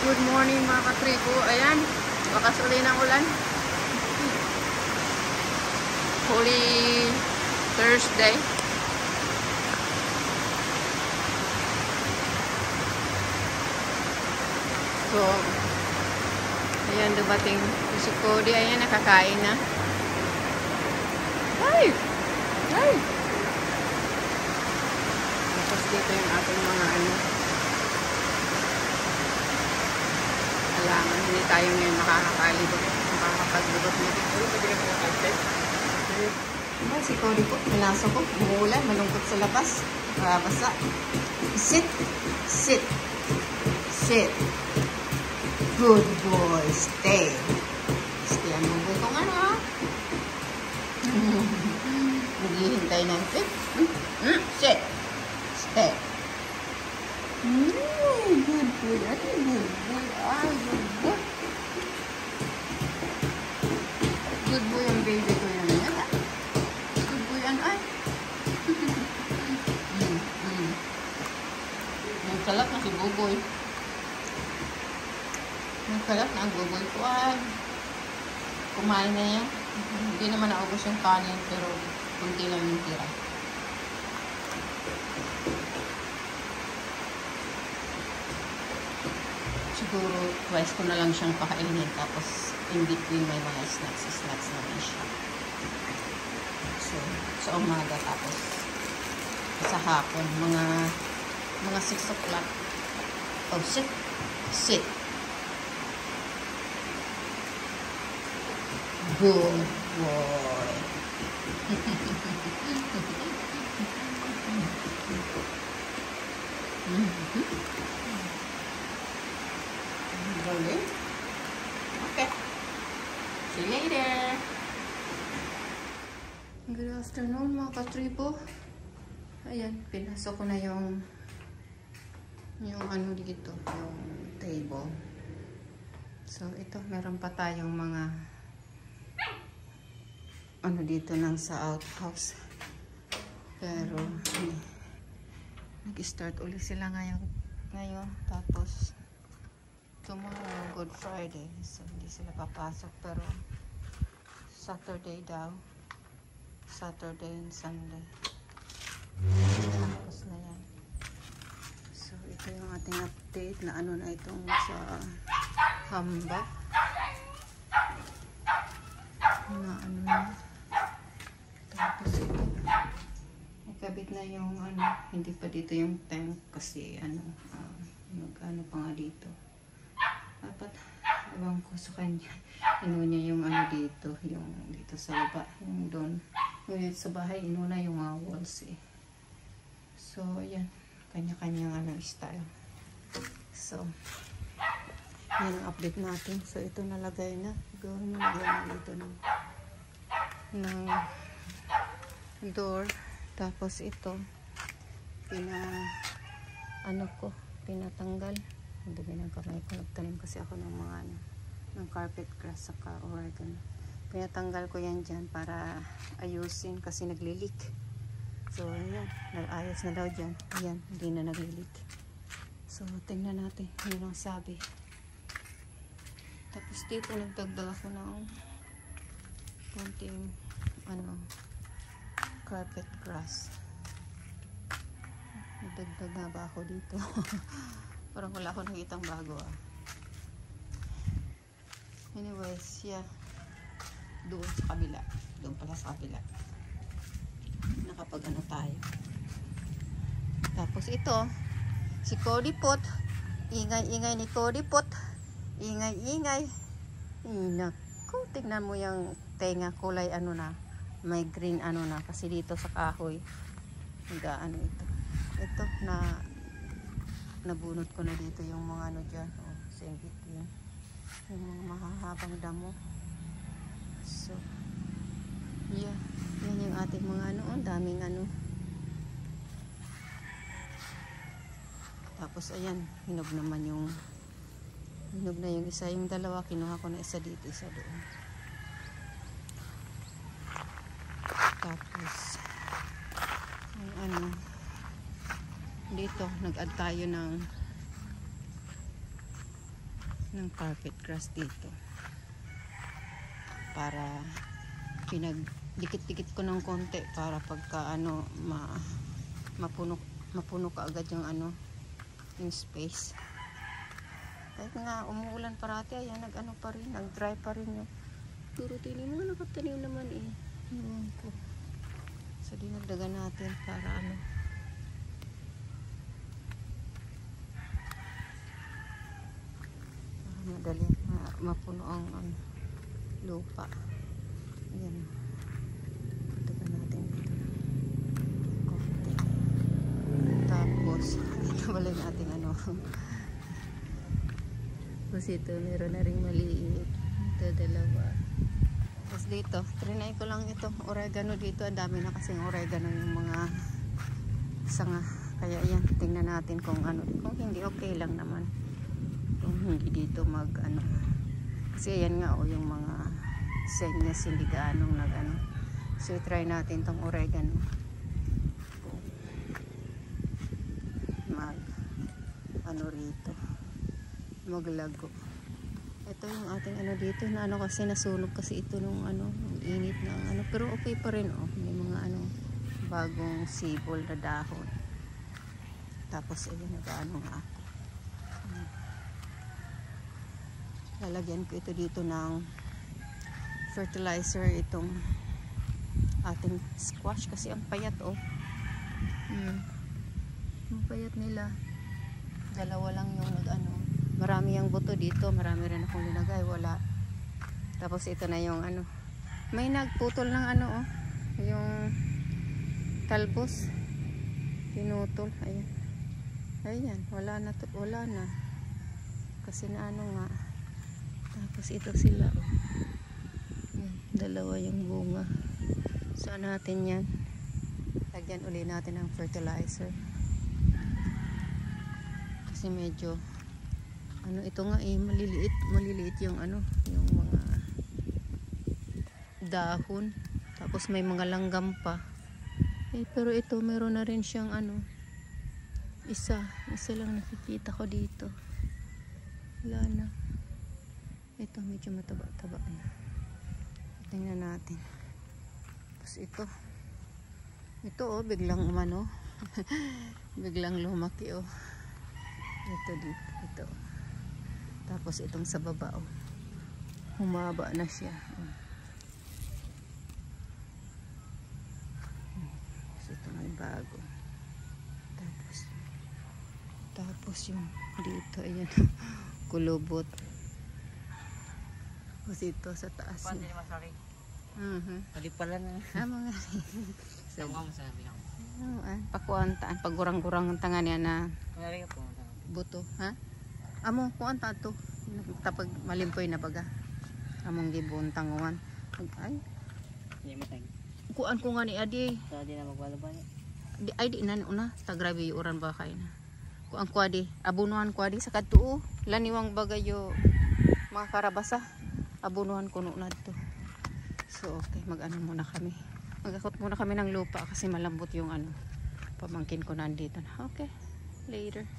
Good morning mga katribo. Ayan, wakas uli ng ulan. Holy Thursday. So, ayan, dumating si Cody. Ayan, nakakain na. Ay! Ay! Tapos dito yung ating mga alaman. Hindi tayo ngayon makakakalibot. Makakapaglibot na dito. Pwede ka makakalit. Diba, si Cody po, pinasok ko. Umuulan, malungkot sa labas. Basa. Sit. Sit. Sit. Good boy. Stay. Stay ang buboy kong ano, ha? Naghihintay ng sit. Sit. Stay. Good boy. Ano good boy? Ay, good boy. Good boy ang baby ko yan. Good boy yan, ay. Nagkalat na si Buboy. Nagkalat na ang Buboy ko, ay. Kumain na yan. Hindi naman naubos yung kanin, pero kunti lang yung tira. Siguro twice ko na lang siyang pakainin, tapos in between may mga snacks naman siya. So, sa umaga, tapos sa hapon, mga 6 o'clock. Oh, sit. Sit. Good boy. Rolling. Okay. See you later. Good afternoon mga katribo. Ayan, pinasok ko na yung ano dito, yung table. So, ito, meron pa tayong mga ano dito nang sa outhouse. Pero, nag-start ulit sila ngayon. Tapos, tomorrow, Good Friday. So, hindi sila papasok. Pero, Saturday daw. Saturday and Sunday. Tapos na yan. So, ito yung ating update na ano na itong sa hamba. Na ano na. Tapos ito. Nakabit na yung ano. Hindi pa dito yung tank kasi ano. Ano pa nga dito. Dapat, ewan ko sa kanya. Inuna yung ano dito. Yung dito sa baba. Yung doon. Yung dito sa bahay, inuna yung mga walls eh. So, ayan. Kanya-kanyang ano style. So, yan ang update natin. So, ito nalagay na. Siguro nalagay na dito ng door. Tapos ito, pinatanggal. Ang dumi ng kamay ko. Nagtanim kasi ako ng mga ng carpet grass saka oregano. Pinatanggal ko yan dyan para ayusin kasi naglilik. So, ayan. Nag-ayos na daw dyan. Ayan, hindi na naglilik. So, tingnan natin. Yun ang sabi. Tapos dito, nagdagdag ako ng konting carpet grass. Nagdagdag na ba ako dito? Parang wala akong nakitang bago ah. Anyways, yeah. Doon sa kabila. Doon pala sa kabila. Nakapag ano tayo. Tapos ito, si Cody Pot. Ingay-ingay ni Cody Pot. Ingay-ingay. Naku, tignan mo yung tenga kulay ano na. May green ano na. Kasi dito sa kahoy. Ano ito. Ito na nabunot ko na dito yung mga ano dyan. Oh, singit yun. Yung mga mahahabang damo. So, yeah. Yan yung ating mga ano. Daming ano. Tapos ayan. Hinog naman yung hinog na yung isa. Yung dalawa, kinuha ko na isa dito, isa doon. Tapos yung ano dito, nag-add tayo ng ng carpet grass dito. Para dikit-dikit ko ng konti para pagka ano mapuno ka agad yung ano yung space. Kahit nga umuulan parati, ayan nag-ano pa rin, nag-dry pa rin yung turutinin mo, nakatanim naman eh. Ko. So dinagdagan natin para ano madali mapuno ang lupa. Ayan. Dagdagan natin dito konti. Tapos dito wala natin ano. Tapos ito meron na ring maliit. Ito dalawa. Tapos dito, trinay ko lang ito oregano dito. Ang dami na kasing oregano yung mga sanga. Kaya yan, tingnan natin kung ano. Kung hindi okay lang naman. Kung hindi dito mag ano. Kasi ayan nga o yung mga senyas hindi gaanong nag ano. So try natin tong oregano. Mag ano rito. Maglago. Ito yung ating ano dito na ano kasi nasunog kasi ito nung ano init ng ano pero okay pa rin oh. May mga ano bagong sibol na dahon. Tapos ayun nag-ano nga ako. Lalagyan ko ito dito ng fertilizer itong ating squash kasi ang payat oh. Ang payat nila. Dalawa lang yung nag-ano. Marami yung buto dito, marami rin akong linagay, wala. Tapos ito na yung ano. May nagputol ng ano oh. Yung talbos. Pinutol, ayan. Ayan, wala na to, wala na. Kasi na ano nga. Tapos ito sila oh. Dalawa yung bunga. Saan natin yan? Lagyan uli natin ng fertilizer. Kasi medyo ano ito nga eh maliliit yung ano yung mga dahon. Tapos may mga langgam pa. Eh pero ito meron na rin siyang ano isa lang nakikita ko dito. Wala na. Ito medyo mataba-taba na. Tingnan natin. Tapos ito oh biglang umano biglang lumaki oh. Ito dito ito. Tapos itong sa baba oh. Humaba na siya oh. Tapos ito may bago. Tapos yung dito ayan kulubot. Tapos ito sa taas Pwede naman sorry. Pwede pala na. Mga Saan mo masabi ako? pakuantaan pagurang-gurang ang tangan niya na Kunwari ka po. buto ha amo kuan ta to tapag malimpoy na baga among gibuntang uwan ay Hindi matay. kuan ko nga ni adi So di na magbalaba niya. ay di na una ta grabe yung uran ba kay na kuan ko adi abunuhan ko adi sa kadto laniwang bagayo mga karabasa abunuhan kuno na to. So okay mag-ano muna kami magakot muna kami ng lupa kasi malambot yung ano pamangkin ko nandito na. Okay later.